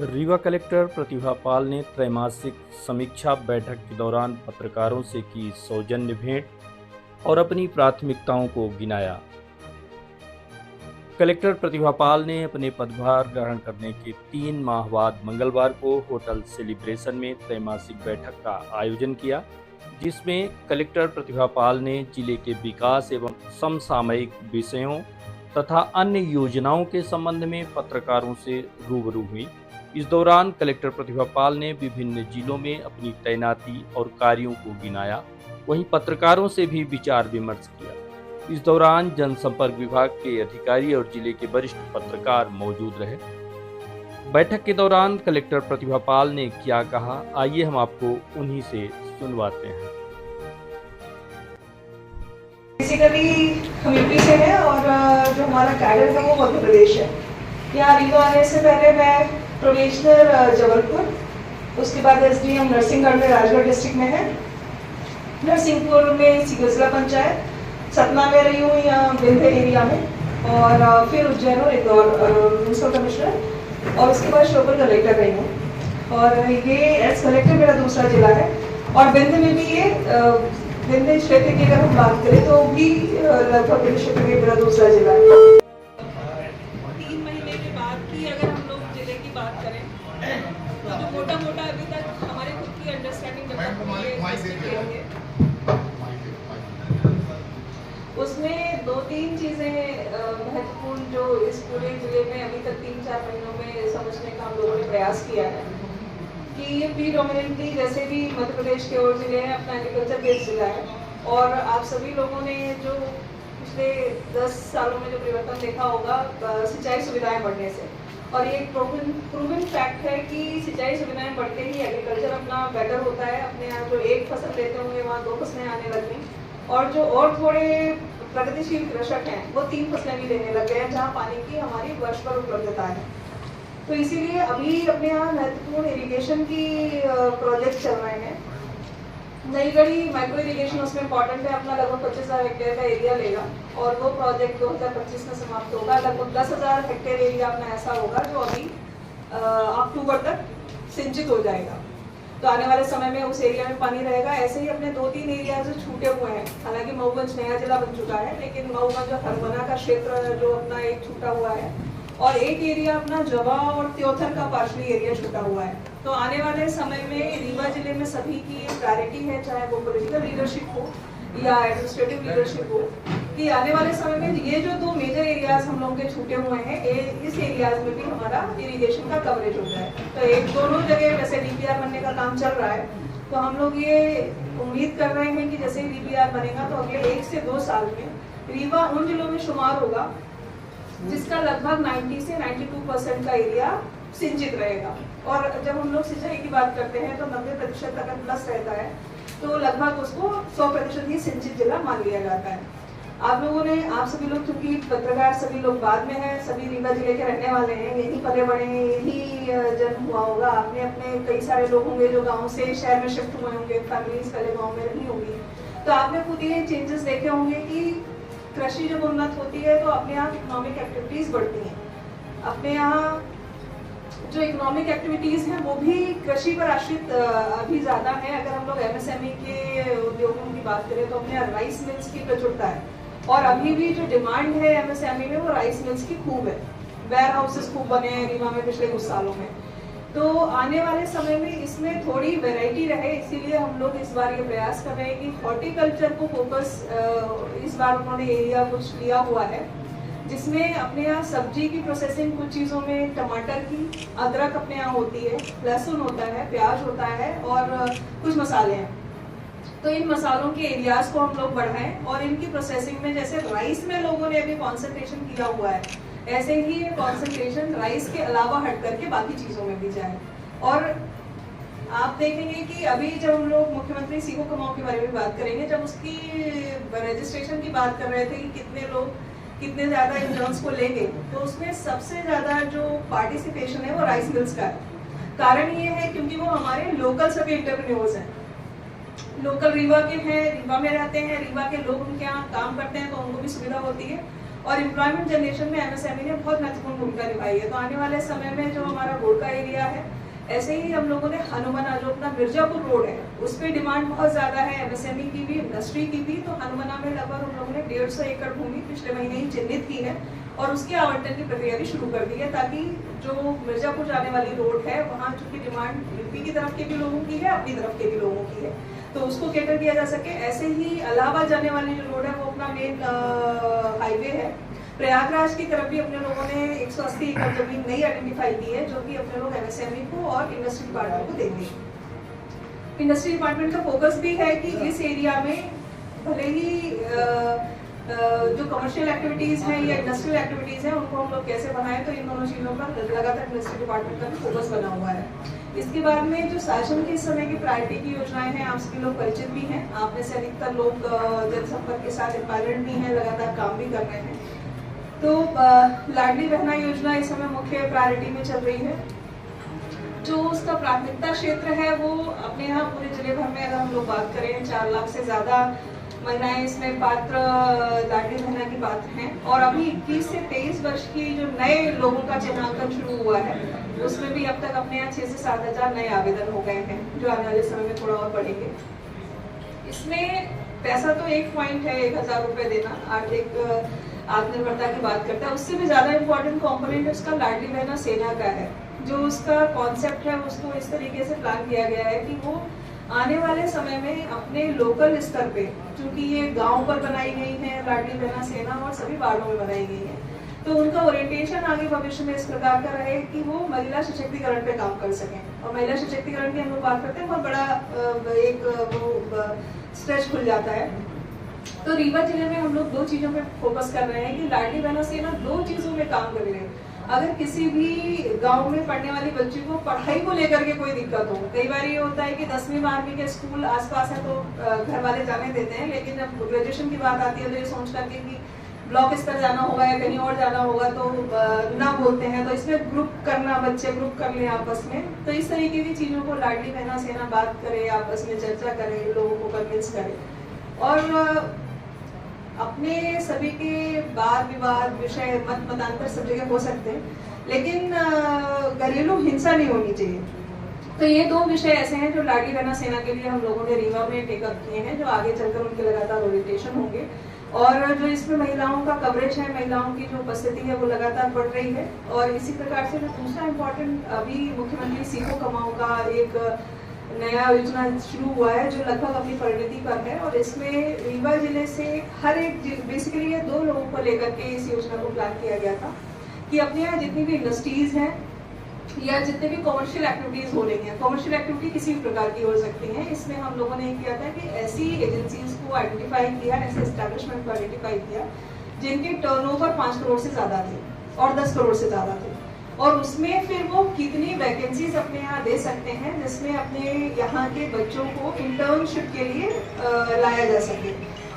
Rewa collector Pratibha Pal ने त्रैमासिक समीक्षा बैठक के दौरान पत्रकारों से की सौजन्य भेंट और अपनी प्राथमिकताओं को गिनाया। कलेक्टर प्रतिभा पाल ने अपने पदभार ग्रहण करने के 3 माह बाद मंगलवार को होटल सेलिब्रेशन में त्रैमासिक बैठक का आयोजन किया, जिसमें कलेक्टर प्रतिभा पाल ने जिले के विकास एवं समसामयिक विषयों तथा अन्य योजनाओं के संबंध में पत्रकारों से रूबरू हुई। इस दौरान कलेक्टर प्रतिभा पाल ने विभिन्न जिलों में अपनी तैनाती और कार्यों को गिनाया, वहीं पत्रकारों से भी विचार विमर्श किया। इस दौरान जनसंपर्क विभाग के अधिकारी और जिले के वरिष्ठ पत्रकार मौजूद रहे। बैठक के दौरान कलेक्टर प्रतिभा पाल ने क्या कहा, आइए हम आपको उन्हीं से सुनवाते हैं। बेसिकली हम यूपी से हैं और जो हमारा कैडर है वो मध्य प्रदेश है। यहाँ रीवा आने से पहले मैं प्रोबेशनर जबलपुर, उसके बाद एसडीएम नरसिंहगढ़ में राजगढ़ डिस्ट्रिक्ट में है, नरसिंहपुर में जिला पंचायत, सतना में रही हूँ या विंध्य एरिया में, और फिर उज्जैन और इंदौर म्यूनिसिपल कमिश्नर, और उसके बाद श्योपुर कलेक्टर रही हूँ। और ये एज कलेक्टर मेरा दूसरा जिला है। और विंध्य में भी ये विंध्य क्षेत्र की अगर हम बात करें तो भी लगभग विंध्य क्षेत्र में मेरा दूसरा जिला है। 3 महीने के बाद की अगर हम लोग जिले की बात करें तो जो मोटा मोटा अभी तक हमारे खुद की अंडरस्टैंडिंग डेवलप हुई है, उसमें 2-3 चीजें महत्वपूर्ण जो इस पूरे जिले में अभी तक 3-4 महीनों में समझने का हम लोगों ने प्रयास किया है कि ये प्रीडोमिनेंटली जैसे भी मध्य प्रदेश के और जिले हैं अपना एग्रीकल्चर बेस्ड जिला है। और आप सभी लोगों ने जो पिछले 10 सालों में जो परिवर्तन देखा होगा सिंचाई सुविधाएं बढ़ने से, और ये प्रूवन फैक्ट है कि सिंचाई सुविधाएं बढ़ते ही एग्रीकल्चर अपना बेटर होता है। अपने यहाँ जो एक फसल लेते होंगे वहाँ 2 फसलें आने लग गई, और जो और थोड़े प्रगतिशील कृषक हैं वो 3 फसलें भी लेने लग गए हैं, जहाँ पानी की हमारी वर्ष भर उपलब्धता है। तो इसीलिए अभी अपने यहाँ महत्वपूर्ण इरिगेशन की प्रोजेक्ट चल रहे हैं। नई गढ़ी माइक्रो इरिगेशन उसमें इम्पोर्टेंट है, अपना लगभग 25,000 हेक्टेयर का एरिया लेगा, और वो प्रोजेक्ट 2025 में समाप्त होगा। लगभग 10,000 हेक्टेयर एरिया अपना ऐसा होगा जो अभी अक्टूबर तक सिंचित हो जाएगा। तो आने वाले समय में उस एरिया में पानी रहेगा। ऐसे ही अपने 2-3 एरिया जो छूटे हुए हैं, हालांकि मऊगंज नया जिला बन चुका है, लेकिन मऊगंज और हरमना का क्षेत्र जो अपना एक छूटा हुआ है, और एक एरिया अपना जवा और त्योथर का पार्शली एरिया छूटा हुआ है। तो आने वाले समय में रीवा जिले में सभी की प्रायोरिटी है, चाहे वो पॉलिटिकल लीडरशिप हो या एडमिनिस्ट्रेटिव लीडरशिप हो, कि आने वाले समय में ये जो 2 मेजर एरियाज हम लोगों के छूटे हुए हैं, इस एरियाज में भी हमारा इरिगेशन का कवरेज हो जाए। तो एक दोनों जगह वैसे डीपीआर बनने का काम चल रहा है, तो हम लोग ये उम्मीद कर रहे हैं कि जैसे ही डीपीआर बनेगा तो अगले 1 से 2 साल में रीवा उन जिलों में शुमार होगा जिसका लगभग 90 से 92% का एरिया सिंचित रहेगा। और जब हम लोग सिंचाई की बात करते हैं तो 90% अगर प्लस रहता है तो लगभग उसको 100% ही सिंचित जिला मान लिया जाता है। आप लोगों ने, आप सभी लोग, क्योंकि पत्रकार सभी लोग बाद में हैं, सभी रीवा जिले के रहने वाले हैं, यही पले बड़े हैं, यही जन्म हुआ होगा। आपने अपने कई सारे लोग होंगे जो गाँव से शहर में शिफ्ट हुए होंगे, फैमिलीज पहले गाँव में रही होंगी, तो आपने खुद ये चेंजेस देखे होंगे कि कृषि जब उन्नत होती है तो अपने यहाँ इकोनॉमिक एक्टिविटीज बढ़ती हैं। अपने यहाँ जो इकोनॉमिक एक्टिविटीज हैं वो भी कृषि पर आश्रित अभी ज़्यादा है। अगर हम लोग एमएसएमई के उद्योगों की बात करें तो अपने राइस मिल्स की प्रचुरता है, और अभी भी जो डिमांड है एमएसएमई में वो राइस मिल्स की खूब है। वेयर हाउसेस खूब बने हैं रीवा में पिछले कुछ सालों में। तो आने वाले समय में इसमें थोड़ी वैरायटी रहे, इसीलिए हम लोग इस बार ये प्रयास कर रहे हैं कि हॉर्टिकल्चर को फोकस इस बार उन्होंने एरिया कुछ लिया हुआ है, जिसमें अपने यहाँ सब्जी की प्रोसेसिंग कुछ चीज़ों में टमाटर की, अदरक अपने यहाँ होती है, लहसुन होता है, प्याज होता है, और कुछ मसाले हैं। तो इन मसालों के एरियाज को हम लोग बढ़ाएं, और इनकी प्रोसेसिंग में जैसे राइस में लोगों ने अभी कॉन्सेंट्रेशन किया हुआ है, ऐसे ही ये कॉन्सेंट्रेशन राइस के अलावा हट करके बाकी चीज़ों में भी जाए। और आप देखेंगे कि अभी जब हम लोग मुख्यमंत्री सीखो कमाओ के बारे में बात करेंगे, जब उसकी रजिस्ट्रेशन की बात कर रहे थे कि कितने लोग कितने ज़्यादा इंटर्न्स को लेंगे, तो उसमें सबसे ज़्यादा जो पार्टिसिपेशन है वो राइस मिल्स का है। कारण ये है क्योंकि वो हमारे लोकल सभी एंटरप्रेन्योर्स हैं, लोकल रीवा के हैं, रीवा में रहते हैं, रीवा के लोग उनके यहाँ काम करते हैं, तो उनको भी सुविधा होती है। और एम्प्लॉयमेंट जनरेशन में एमएसएमई ने बहुत महत्वपूर्ण भूमिका निभाई है। तो आने वाले समय में जो हमारा रोड का एरिया है, ऐसे ही हम लोगों ने हनुमाना जो अपना मिर्जापुर रोड है उस पर डिमांड बहुत ज़्यादा है, एमएसएमई की भी, इंडस्ट्री की भी। तो हनुमाना में लगभग हम लोगों ने 150 एकड़ भूमि पिछले महीने ही चिन्हित की है और उसके आवंटन की प्रक्रिया भी शुरू कर दी है, ताकि जो मिर्जापुर जाने वाली रोड है वहाँ चूँकि डिमांड यूपी की तरफ के भी लोगों की है, अपनी तरफ के भी लोगों की है, तो उसको कैटर किया जा सके। ऐसे ही इलाहाबाद जाने वाली जो रोड है वो अपना मेन हाईवे है। प्रयागराज की तरफ भी अपने लोगों ने 180 एकड़ जमीन नई आइडेंटिफाई की है, जो कि अपने लोग एमएसएमई को और इंडस्ट्री डिपार्टमेंट को देंगे। इंडस्ट्री डिपार्टमेंट का फोकस भी है कि इस एरिया में भले ही जो कमर्शियल एक्टिविटीज हैं या इंडस्ट्रियल एक्टिविटीज हैं उनको हम लोग कैसे बनाएं, तो इन दोनों चीज़ों पर लगातार इंडस्ट्री डिपार्टमेंट का भी फोकस बना हुआ है। इसके बाद में जो शासन के इस समय की प्रायोरिटी की योजनाएं हैं, आप सभी लोग परिचित भी हैं, आप में से अधिकतर लोग जनसंपर्क के साथ एम्पायरमेंट भी हैं, लगातार काम भी कर रहे हैं। तो लाडली बहना योजना इस समय मुख्य प्रायोरिटी में चल रही है। जो उसका प्राथमिकता क्षेत्र है वो अपने यहाँ पूरे जिले भर में अगर हम लोग बात करें 4 लाख से ज़्यादा महिलाएं इसमें पात्र लाडली बहना की पात्र हैं। और अभी 21 से 23 वर्ष की जो नए लोगों का चिन्हांकन शुरू हुआ है उसमें भी अब तक अपने यहाँ 6 से 7 हज़ार नए आवेदन हो गए हैं, जो आने वाले समय में थोड़ा और बढ़ेंगे। इसमें पैसा तो एक पॉइंट है, 1000 रुपये देना आर्थिक आत्मनिर्भरता की बात करता है। उससे भी ज़्यादा इम्पोर्टेंट कॉम्पोनेंट उसका लाडली बहना सेना का है। जो उसका कॉन्सेप्ट है उसको इस तरीके से प्लान किया गया है कि वो आने वाले समय में अपने लोकल स्तर पे, क्योंकि ये गांव पर बनाई गई है लाडली बहना सेना और सभी वार्डों में बनाई गई है, तो उनका ओरिएंटेशन आगे भविष्य में इस प्रकार का रहे कि वो महिला सशक्तिकरण पे काम कर सकें। और महिला सशक्तिकरण की हम लोग बात करते हैं, बहुत बड़ा एक वो स्ट्रेच खुल जाता है। तो रीवा जिले में हम लोग 2 चीज़ों पे फोकस कर रहे हैं कि लाडली बहना सेना 2 चीज़ों में काम कर रहे हैं। अगर किसी भी गांव में पढ़ने वाली बच्ची को पढ़ाई को लेकर के कोई दिक्कत हो, कई बार ये होता है कि 10वीं 12वीं के स्कूल आसपास है तो घर वाले जाने देते हैं, लेकिन जब ग्रेजुएशन की बात आती है तो ये सोच करके कि ब्लॉक स्तर जाना होगा या कहीं और जाना होगा तो ना बोलते हैं। तो इसमें ग्रुप करना, बच्चे ग्रुप कर लें आपस में, तो इस तरीके की चीज़ों को लाडली बहना सेना बात करे, आपस में चर्चा करे, लोगों को कन्विंस करे। और अपने सभी के वाद विवाद, विषय, मत मतांतर सब जगह हो सकते हैं, लेकिन घरेलू हिंसा नहीं होनी चाहिए। तो ये 2 विषय ऐसे हैं जो लाडली बहना सेना के लिए हम लोगों ने रीवा में टेकअप किए हैं, जो आगे चलकर उनके लगातार ओरिएंटेशन होंगे। और जो इसमें महिलाओं का कवरेज है, महिलाओं की जो उपस्थिति है वो लगातार बढ़ रही है। और इसी प्रकार से जो दूसरा इम्पोर्टेंट अभी मुख्यमंत्री सीखो कमाओ का एक नया योजना शुरू हुआ है जो लगभग अपनी परिणति पर है। और इसमें रीवा जिले से हर एक, बेसिकली ये 2 लोगों को लेकर के इस योजना को प्लान किया गया था कि अपने यहाँ जितनी भी इंडस्ट्रीज हैं या जितने भी कॉमर्शियल एक्टिविटीज हो रही हैं, कॉमर्शियल एक्टिविटी किसी भी प्रकार की हो सकती हैं, इसमें हम लोगों ने किया था कि ऐसी एजेंसीज को आइडेंटिफाई किया, ऐसे एस्टेब्लिशमेंट को आइडेंटिफाई किया जिनके टर्नओवर 5 करोड़ से ज़्यादा थे और 10 करोड़ से ज़्यादा थे। और उसमें फिर वो कितनी वैकेंसीज अपने यहाँ दे सकते हैं जिसमें अपने यहाँ के बच्चों को इंटर्नशिप के लिए लाया जा सके।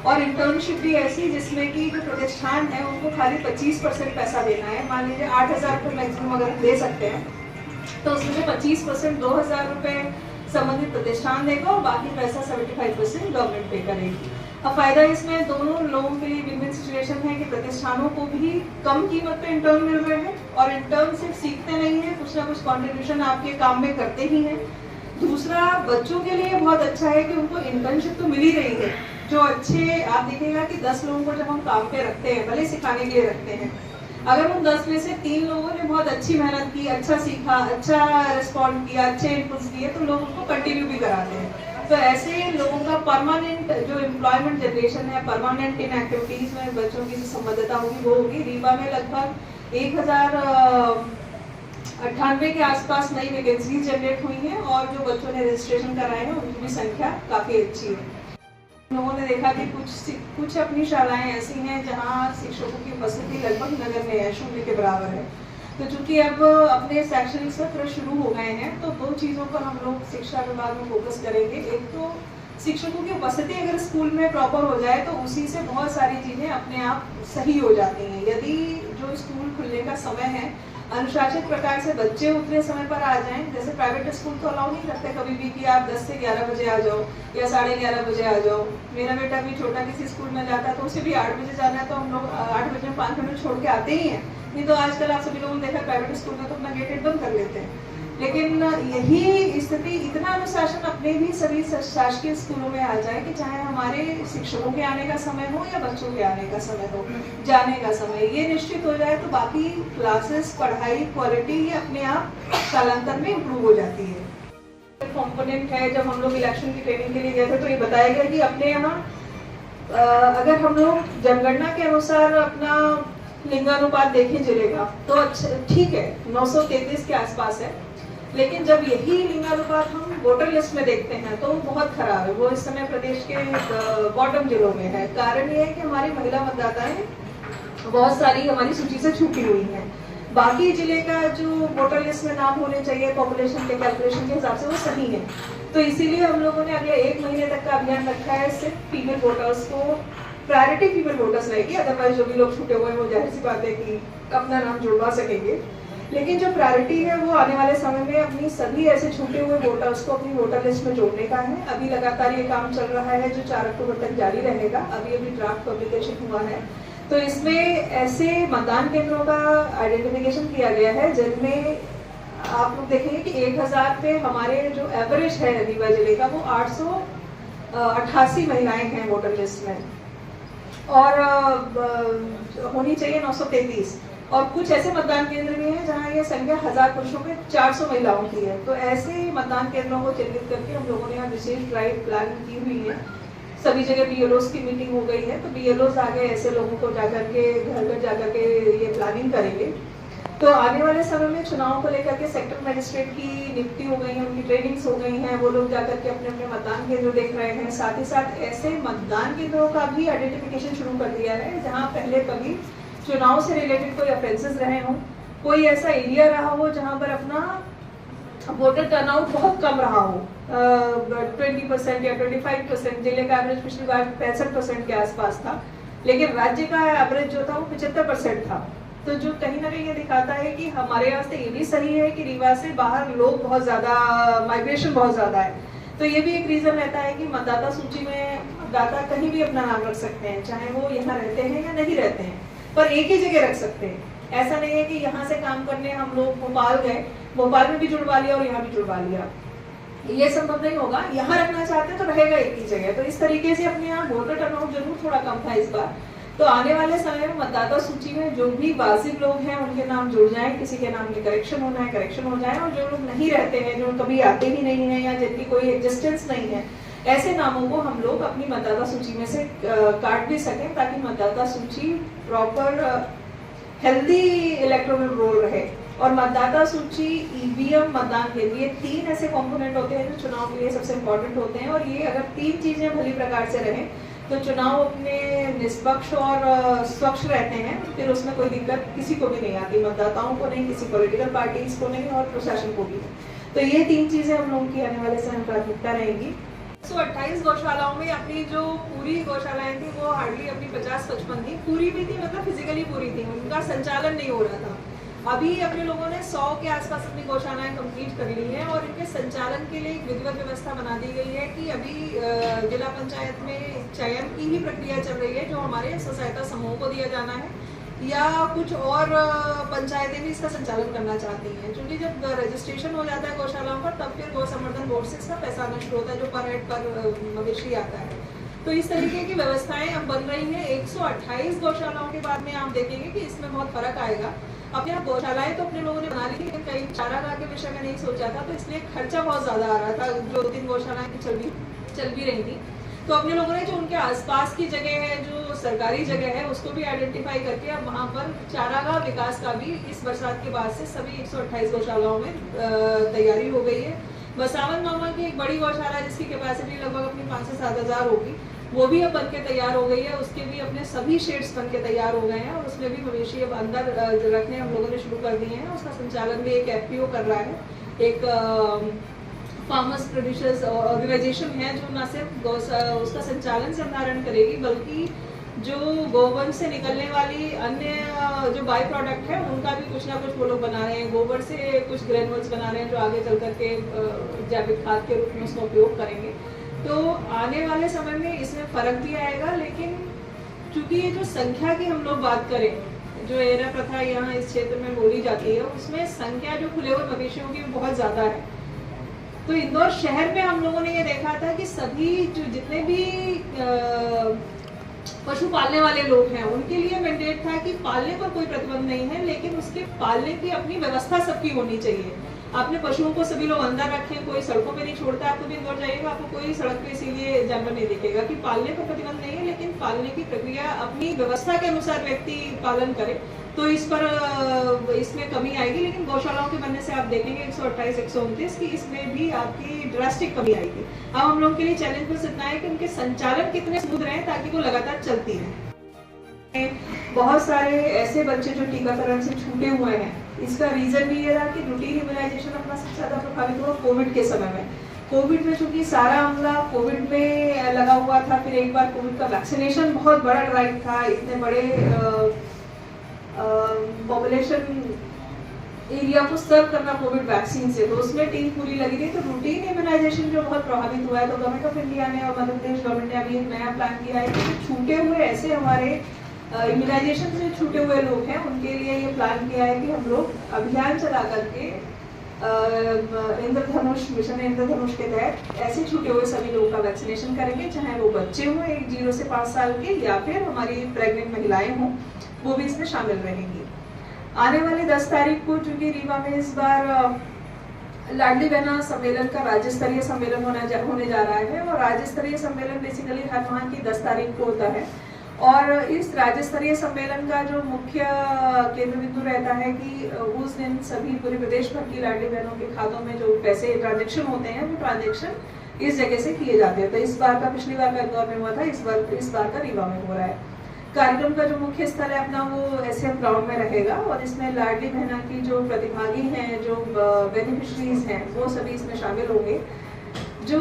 और इंटर्नशिप भी ऐसी जिसमें कि जो प्रतिष्ठान है उनको खाली 25% पैसा देना है। मान लीजिए 8,000 रुपये मैक्सिमम अगर दे सकते हैं तो उसमें से 25% 2,000 रुपये संबंधित प्रतिष्ठान देगा और बाकी पैसा 75% गवर्नमेंट पे करेगी। अब फायदा इसमें दोनों लोगों के लिए विन-विन सिचुएशन है कि प्रतिष्ठानों को भी कम कीमत पे इंटर्न मिल रहे हैं और इंटर्न सिर्फ सीखते नहीं है, कुछ ना कुछ कंट्रीब्यूशन आपके काम में करते ही हैं। दूसरा, बच्चों के लिए बहुत अच्छा है कि उनको इंटर्नशिप तो मिल ही रही है। जो अच्छे, आप देखिएगा कि 10 लोगों को जब हम काम पे रखते हैं, भले सिखाने के लिए रखते हैं, अगर उन 10 में से 3 लोगों ने बहुत अच्छी मेहनत की, अच्छा सीखा, अच्छा रिस्पॉन्ड किया, अच्छे इनपुट्स दिए, तो लोग उनको कंटिन्यू भी कराते हैं। तो ऐसे लोगों का परमानेंट जो एम्प्लॉयमेंट जनरेशन है, परमानेंट इन एक्टिविटीज में बच्चों की जो संबद्धता होगी वो होगी। रीवा में लगभग 1098 के आसपास नई वैकेंसीज जनरेट हुई हैं और जो बच्चों ने रजिस्ट्रेशन कराए हैं उनकी भी संख्या काफ़ी अच्छी है। लोगों ने देखा कि कुछ अपनी शालाएं ऐसी हैं जहां शिक्षकों की उपस्थिति लगभग नगण्य है, 0 के बराबर है। तो चूंकि अब अपने शैक्षणिक सत्र शुरू हो गए हैं तो 2 चीज़ों पर हम लोग शिक्षा विभाग में फोकस करेंगे। एक तो शिक्षकों की उपस्थिति अगर स्कूल में प्रॉपर हो जाए तो उसी से बहुत सारी चीज़ें अपने आप सही हो जाती हैं। यदि जो स्कूल खुलने का समय है अनुशासित प्रकार से बच्चे उतने समय पर आ जाएं। जैसे प्राइवेट स्कूल तो अलाउ नहीं करते कभी भी कि आप 10 से 11 बजे आ जाओ या 11:30 बजे आ जाओ। मेरा बेटा भी छोटा किसी स्कूल में जाता है तो उसे भी 8 बजे जाना है, तो हम लोग 8 बजे 5 मिनट छोड़ के आते ही हैं। नहीं तो आजकल आप सभी लोगों ने देखा प्राइवेट स्कूल में तो अपना गेट बंद कर लेते हैं। लेकिन यही स्थिति, इतना अनुशासन अपने भी सभी शासकीय स्कूलों में आ जाए कि चाहे हमारे शिक्षकों के आने का समय हो या बच्चों के आने का समय हो, जाने का समय, ये निश्चित हो जाए तो बाकी क्लासेस, पढ़ाई, क्वालिटी ये अपने आप कालांतर में इम्प्रूव हो जाती है। कॉम्पोनेंट है, जब हम लोग इलेक्शन की ट्रेनिंग के लिए गए थे तो ये बताया गया कि अपने यहाँ अगर हम लोग जनगणना के अनुसार अपना लिंगानुपात देखें जिले का तो अच्छा ठीक है, 933 के आसपास है। लेकिन जब यही लिंगानुपात हम वोटर लिस्ट में देखते हैं तो बहुत खराब है। वो इस समय प्रदेश के बॉटम जिलों में है। कारण ये है कि हमारी महिला मतदाताएं बहुत सारी हमारी सूची से छूटी हुई हैं। बाकी जिले का जो वोटर लिस्ट में नाम होने चाहिए पॉपुलेशन के कैलकुलेशन के हिसाब से वो सही है। तो इसीलिए हम लोगों ने अगले 1 महीने तक का अभियान रखा है। सिर्फ फीमेल वोटर्स को प्रायोरिटी फीमेल वोटर्स रहेगी, अदरवाइज जो भी लोग छूटे हुए हैं वो जाहिर सी बात है कि अपना नाम जुड़वा सकेंगे। लेकिन जो प्रायोरिटी है वो आने वाले समय में अपनी सभी ऐसे छूटे हुए वोटर्स को अपनी वोटर लिस्ट में जोड़ने का है। अभी लगातार ये काम चल रहा है जो 4 अक्टूबर तक जारी रहेगा। अभी ड्राफ्ट पब्लिकेशन हुआ है। तो इसमें ऐसे मतदान केंद्रों का आइडेंटिफिकेशन किया गया है जिनमें आप लोग देखेंगे कि 1000 पे हमारे जो एवरेज है रीवा जिले का वो 888 महिलाएं हैं वोटर लिस्ट में, और होनी चाहिए 933। और कुछ ऐसे मतदान केंद्र भी हैं जहां ये संख्या 1000 पुरुषों पे 400 महिलाओं की है। तो ऐसे मतदान केंद्रों को चिन्हित करके हम लोगों ने यहाँ विशेष ड्राइव प्लानिंग की हुई है। सभी जगह बीएलओस की मीटिंग हो गई है, तो बीएलओस आगे ऐसे लोगों को जाकर के घर घर जाकर के ये प्लानिंग करेंगे। तो आने वाले समय में चुनाव को लेकर के सेक्टर मजिस्ट्रेट की नियुक्ति हो गई है, उनकी ट्रेनिंग्स हो गई हैं, वो लोग जाकर के अपने अपने मतदान केंद्र देख रहे हैं। साथ ही साथ ऐसे मतदान केंद्रों का भी आइडेंटिफिकेशन शुरू कर दिया है जहाँ पहले कभी चुनाव से रिलेटेड कोई ऑफेंसेस रहे हों, कोई ऐसा एरिया रहा हो जहाँ पर अपना वोटर टर्नआउट बहुत कम रहा हो, 20% या 25%। जिले का एवरेज पिछली बार 65% के आसपास था, लेकिन राज्य का एवरेज जो था वो 75% था। तो जो कहीं ना कहीं ये दिखाता है कि हमारे वास्ते ये भी सही है कि रीवा से बाहर लोग बहुत ज़्यादा, माइग्रेशन बहुत ज़्यादा है। तो ये भी एक रीज़न रहता है कि मतदाता सूची में मतदाता कहीं भी अपना नाम रख सकते हैं, चाहे वो यहाँ रहते हैं या नहीं रहते हैं, पर एक ही जगह रख सकते हैं। ऐसा नहीं है कि यहाँ से काम करने हम लोग भोपाल गए, भोपाल में भी जुड़वा लिया और यहाँ भी जुड़वा लिया, ये संभव नहीं होगा। यहाँ रखना चाहते हैं तो रहेगा एक ही जगह। तो इस तरीके से अपने यहाँ वोटर टर्नआउट जरूर थोड़ा कम था इस बार। तो आने वाले समय में मतदाता सूची में जो भी वाजिब लोग हैं उनके नाम जुड़ जाएं, किसी के नाम में करेक्शन होना है करेक्शन हो जाए, और जो लोग नहीं रहते हैं, जो कभी आते ही नहीं है या जिनकी कोई एग्जिस्टेंस नहीं है, ऐसे नामों को हम लोग अपनी मतदाता सूची में से काट भी सकें, ताकि मतदाता सूची प्रॉपर हेल्दी इलेक्टोरल रोल रहे। और मतदाता सूची, ईवीएम, मतदान केंद्र, ये 3 ऐसे कंपोनेंट होते हैं जो चुनाव के लिए सबसे इम्पोर्टेंट होते हैं। और ये अगर 3 चीजें भली प्रकार से रहें तो चुनाव अपने निष्पक्ष और स्वच्छ रहते हैं। फिर उसमें कोई दिक्कत किसी को भी नहीं आती, मतदाताओं को नहीं, किसी पॉलिटिकल पार्टीज को नहीं और प्रशासन को भी। तो ये 3 चीजें हम लोगों की आने वाले समय प्राथमिकता रहेगी। 128 गौशालाओं में अपनी जो पूरी गौशालाएं थी वो हार्डली अपनी 50-55 थी, पूरी भी थी, मतलब फिजिकली पूरी थी, उनका संचालन नहीं हो रहा था। अभी अपने लोगों ने 100 के आसपास अपनी गौशालाएं कंप्लीट कर ली हैं और इनके संचालन के लिए एक विधिवत व्यवस्था बना दी गई है कि अभी जिला पंचायत में चयन की ही प्रक्रिया चल रही है, जो हमारे स्वसहायता समूह को दिया जाना है या कुछ और पंचायतें भी इसका संचालन करना चाहती हैं। क्योंकि जब रजिस्ट्रेशन हो जाता है गौशालाओं पर तब फिर गौ संवर्धन बोर्ड से इसका पैसा आना शुरू होता है, जो पर हेड पर मवेशी आता है। तो इस तरीके की व्यवस्थाएं अब बन रही हैं। 128 गौशालाओं के बाद में आप देखेंगे कि इसमें बहुत फर्क आएगा। अब यहाँ गौशालाएं तो अपने लोगों ने बना ली, लेकिन कई चारागाह के विषय में नहीं सोचा था, तो इसलिए खर्चा बहुत ज्यादा आ रहा था। जो 2-3 गौशालाएं चल भी रही थी, तो अपने लोगों ने जो उनके आसपास की जगह है, जो सरकारी जगह है, उसको भी आइडेंटिफाई करके अब वहाँ पर चारागाह विकास का भी इस बरसात के बाद से सभी 128 गौशालाओं में तैयारी हो गई है। बसावन मामा की एक बड़ी गौशाला जिसकी कैपेसिटी लगभग अपनी 5 से 7 हज़ार होगी, वो भी अब बन के तैयार हो गई है। उसके भी अपने सभी शेड्स बन के तैयार हो गए हैं और उसमें भी मवेशी अब अंदर रखने हम लोगों ने शुरू कर दिए हैं। उसका संचालन भी एक एफपीओ कर रहा है, एक फार्मर्स प्रोड्यूसर्स ऑर्गेनाइजेशन है जो न सिर्फ उसका संचालन संधारण करेगी, बल्कि जो गोबर से निकलने वाली अन्य जो बाई प्रोडक्ट है उनका भी कुछ ना कुछ वो लोग बना रहे हैं। गोबर से कुछ ग्रेनुअल्स बना रहे हैं जो आगे चल करके जैविक खाद के रूप में उसका उपयोग करेंगे। तो आने वाले समय में इसमें फर्क भी आएगा, लेकिन चूंकि ये जो संख्या की हम लोग बात करें, जो एरा प्रथा यहाँ इस क्षेत्र में बोली जाती है, उसमें संख्या जो खुले हुए मवेशियों की बहुत ज़्यादा है। तो इंदौर शहर में हम लोगों ने ये देखा था कि सभी जो जितने भी पशु पालने वाले लोग हैं उनके लिए मैंडेट था कि पालने पर कोई प्रतिबंध नहीं है, लेकिन उसके पालने की अपनी व्यवस्था सबकी होनी चाहिए। आपने पशुओं को सभी लोग अंदर रखें, कोई सड़कों पे नहीं छोड़ता। आपको भी इंदौर जाइएगा, आपको कोई सड़क पे इसीलिए जानवर नहीं दिखेगा कि पालने पर प्रतिबंध नहीं है, लेकिन पालने की प्रक्रिया अपनी व्यवस्था के अनुसार व्यक्ति पालन करे तो इस पर इसमें कमी आएगी। लेकिन गौशालाओं के बनने से आप देखेंगे 128, 129 की इसमें भी आपकी ड्रास्टिक कमी आएगी। अब हम लोगों के लिए चैलेंज बस इतना है कि उनके संचालन कितने स्मूथ रहे ताकि वो लगातार चलती रहे। बहुत सारे ऐसे बच्चे जो टीकाकरण से छूटे हुए हैं, इसका रीजन भी ये रहा कि रूटीन इम्यूनाइजेशन अपना सबसे ज्यादा प्रभावित हुआ कोविड के समय में। कोविड में चूंकि सारा अमला कोविड में लगा हुआ था, फिर एक बार कोविड का वैक्सीनेशन बहुत बड़ा ड्राइव था, इतने बड़े पॉपुलेशन एरिया को सर्व करना कोविड वैक्सीन से, तो उसमें टीम पूरी लगी थी। तो रूटीन इम्यूनाइजेशन जो बहुत प्रभावित हुआ है, तो गवर्नमेंट ऑफ इंडिया ने और मध्य प्रदेश गवर्नमेंट ने अभी एक नया प्लान किया है कि छूटे हुए ऐसे हमारे इम्यूनाइजेशन से छूटे हुए लोग हैं उनके लिए ये प्लान किया है कि हम लोग अभियान चला करके इंद्रधनुष मिशन इंद्रधनुष के तहत ऐसे छूटे हुए सभी लोगों का वैक्सीनेशन करेंगे, चाहे वो बच्चे हों 0 से 5 साल के या फिर हमारी प्रेग्नेंट महिलाएं हों, वो भी इसमें शामिल रहेंगी। आने वाली 10 तारीख को चूंकि रीवा में इस बार लाडली बहना सम्मेलन का राज्य स्तरीय सम्मेलन होने जा रहा है, और राज्य स्तरीय सम्मेलन बेसिकली हर माह की 10 तारीख को होता है। और इस राज्य स्तरीय सम्मेलन का जो मुख्य केंद्र बिंदु रहता है कि उस दिन सभी पूरे प्रदेश भर की लाडली बहनों के खातों में जो पैसे ट्रांजेक्शन होते हैं वो ट्रांजेक्शन इस जगह से किए जाते हैं। तो इस बार का पिछली बार का इंदौर में हुआ था, इस बार का रीवा में हो रहा है। कार्यक्रम का जो मुख्य स्थल है अपना वो एसएम ग्राउंड में रहेगा, और इसमें लाडली बहना की जो प्रतिभागी हैं, जो बेनिफिशरीज हैं, वो सभी इसमें शामिल होंगे। जो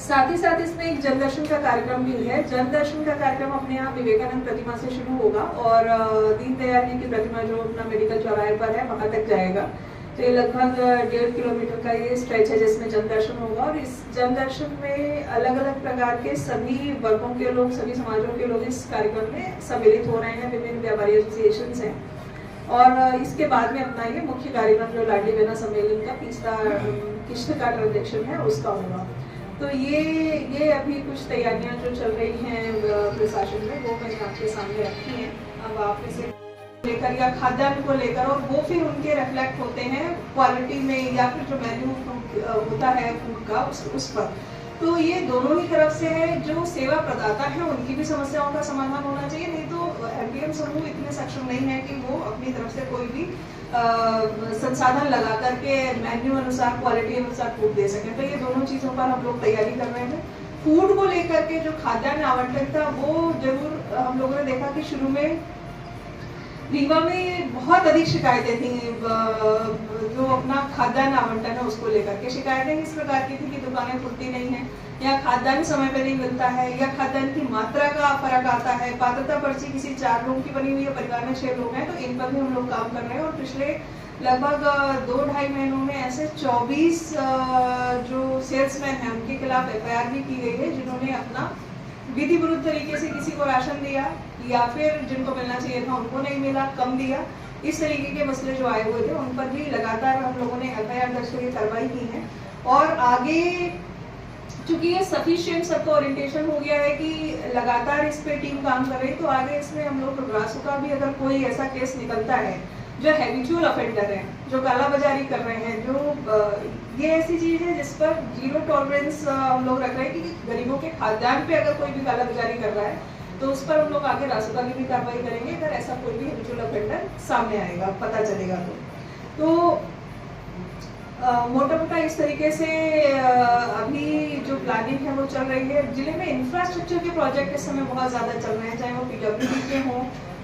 साथ ही साथ इसमें एक जनदर्शन का कार्यक्रम भी है। जनदर्शन का कार्यक्रम अपने यहाँ विवेकानंद प्रतिमा से शुरू होगा और दीनदयाल जी की प्रतिमा जो अपना मेडिकल चौराहे पर है वहां तक जाएगा। तो ये लगभग 1.5 किलोमीटर का ये स्ट्रेच है जिसमें जनदर्शन होगा, और इस जनदर्शन में अलग अलग प्रकार के सभी वर्गों के लोग, सभी समाजों के लोग इस कार्यक्रम में सम्मिलित हो रहे हैं। विभिन्न व्यापारी एसोसिएशंस हैं, और इसके बाद में अपना ये मुख्य कार्यक्रम जो लाडली बहना सम्मेलन का 30वां किश्त का ट्रांजेक्शन है उसका होगा। तो ये अभी कुछ तैयारियां जो चल रही हैं प्रशासन में, वो मैंने आपके सामने रखी हैं। अब आप इसे लेकर या खाद्यान्न को लेकर, और वो फिर उनके रिफ्लेक्ट होते हैं क्वालिटी में या फिर जो मेन्यू होता है फूड का उस पर। तो ये दोनों ही तरफ से है। जो सेवा प्रदाता है उनकी भी समस्याओं का समाधान होना चाहिए, नहीं तो एमपीएम समूह इतने सक्षम नहीं है कि वो अपनी तरफ से कोई भी संसाधन लगा करके मेन्यू अनुसार, क्वालिटी अनुसार फूड दे सकें। तो ये दोनों चीज़ों पर हम लोग तैयारी कर रहे हैं। फूड को लेकर के जो खाद्यान्न आवंटन था वो जरूर हम लोगों ने देखा कि शुरू में रीवा में बहुत अधिक शिकायतें थी, जो अपना खाद्यान्न आवंटन है उसको लेकर के। शिकायतें इस प्रकार की थी कि दुकानें खुलती नहीं है, या खाद्यान्न समय पे नहीं मिलता है, या खाद्यान्न की मात्रा का फर्क आता है। पात्रता पर्ची किसी 4 लोगों की बनी हुई है, परिवार में 6 लोग हैं, तो इन पर भी हम लोग काम कर रहे हैं। और पिछले लगभग 2-2.5 महीनों में ऐसे 24 जो सेल्समैन हैं उनके खिलाफ एफआईआर भी की गई है, जिन्होंने अपना विधि विरुद्ध तरीके से किसी को राशन दिया, या फिर जिनको मिलना चाहिए था उनको नहीं मिला, कम दिया। इस तरीके के मसले जो आए हुए थे उन पर भी लगातार हम लोगों ने एफआईआर दर्ज करके कार्रवाई की है। और आगे चूंकि ये सफिशिएंट सबको ओरिएंटेशन हो गया है कि लगातार इस पे टीम काम कर रही है, तो आगे इसमें हम लोग रासुका भी अगर कोई ऐसा केस निकलता है जो हैबिचुअल ऑफेंडर है, जो कालाबाजारी कर रहे हैं, जो ये ऐसी चीज है जिस पर 0 टॉलरेंस हम लोग रख रहे हैं कि गरीबों के खाद्यान्न पे अगर कोई भी कालाबाजारी कर रहा है तो उस पर हम लोग आगे रासुका की भी कार्रवाई करेंगे अगर ऐसा कोई भी हैबिचुअल ऑफेंडर सामने आएगा, पता चलेगा तो मोटा मोटा इस तरीके से अभी जो प्लानिंग है वो चल रही है। जिले में इंफ्रास्ट्रक्चर के प्रोजेक्ट इस समय बहुत ज़्यादा चल रहे हैं, चाहे वो पीडब्ल्यूडी के हों,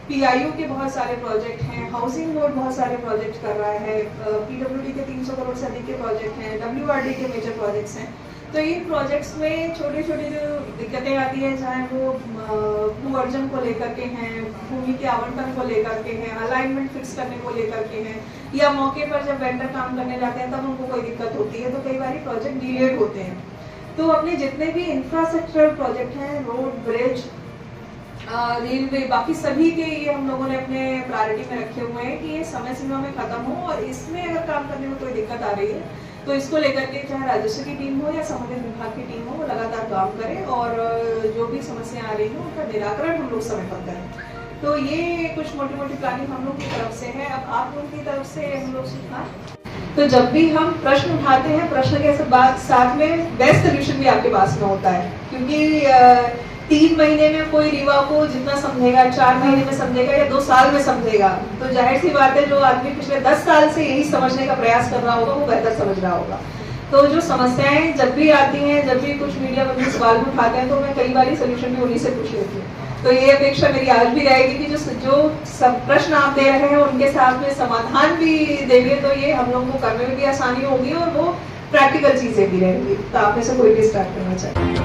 पीआईयू के बहुत सारे प्रोजेक्ट हैं, हाउसिंग बोर्ड बहुत सारे प्रोजेक्ट कर रहा है, पीडब्ल्यूडी के 300 करोड़ से अधिक के प्रोजेक्ट हैं, डब्ल्यूआरडी के मेजर प्रोजेक्ट्स हैं। तो इन प्रोजेक्ट्स में छोटी छोटी जो दिक्कतें आती हैं, चाहे वो भू अर्जन को लेकर के हैं, भूमि के आवंटन को लेकर के हैं, अलाइनमेंट फिक्स करने को लेकर के हैं, या मौके पर जब वेंडर काम करने जाते हैं तब उनको कोई दिक्कत होती है, तो कई बार प्रोजेक्ट डिलेड होते हैं। तो अपने जितने भी इंफ्रास्ट्रक्चरल प्रोजेक्ट हैं, रोड, ब्रिज, रेलवे, बाकी सभी के ये हम लोगों ने अपने प्रायोरिटी में रखे हुए हैं कि ये समय सीमा में खत्म हो, और इसमें अगर काम करने में कोई दिक्कत आ रही है तो इसको लेकर के चाहे राजस्व की टीम हो या संबंधित विभाग की टीम हो, वो लगातार काम करे और जो भी समस्या आ रही है उनका निराकरण हम लोग समय पर करें। तो ये कुछ मोटी मोटी प्लानिंग हम लोग की तरफ से है। अब आप लोगों की तरफ से हम लोग सीखा, तो जब भी हम प्रश्न उठाते हैं, प्रश्न के साथ में बेस्ट सोल्यूशन भी आपके पास में होता है, क्योंकि 3 महीने में कोई रीवा को जितना समझेगा 4 महीने में समझेगा या 2 साल में समझेगा, तो जाहिर सी बात है जो आदमी पिछले 10 साल से यही समझने का प्रयास कर रहा होगा वो बेहतर समझ रहा होगा। तो जो समस्याएं जब भी आती हैं, जब भी कुछ मीडिया में सवाल उठाते हैं, तो मैं कई बार सोल्यूशन भी उन्हीं से पूछ लेती हूँ। तो ये अपेक्षा मेरी आज भी रहेगी कि जो सब प्रश्न आप दे रहे हैं उनके साथ में समाधान भी देंगे, तो ये हम लोगों को करने में भी आसानी होगी और वो प्रैक्टिकल चीजें भी रहेंगी। तो आप में से कोई भी स्टार्ट करना चाहिए।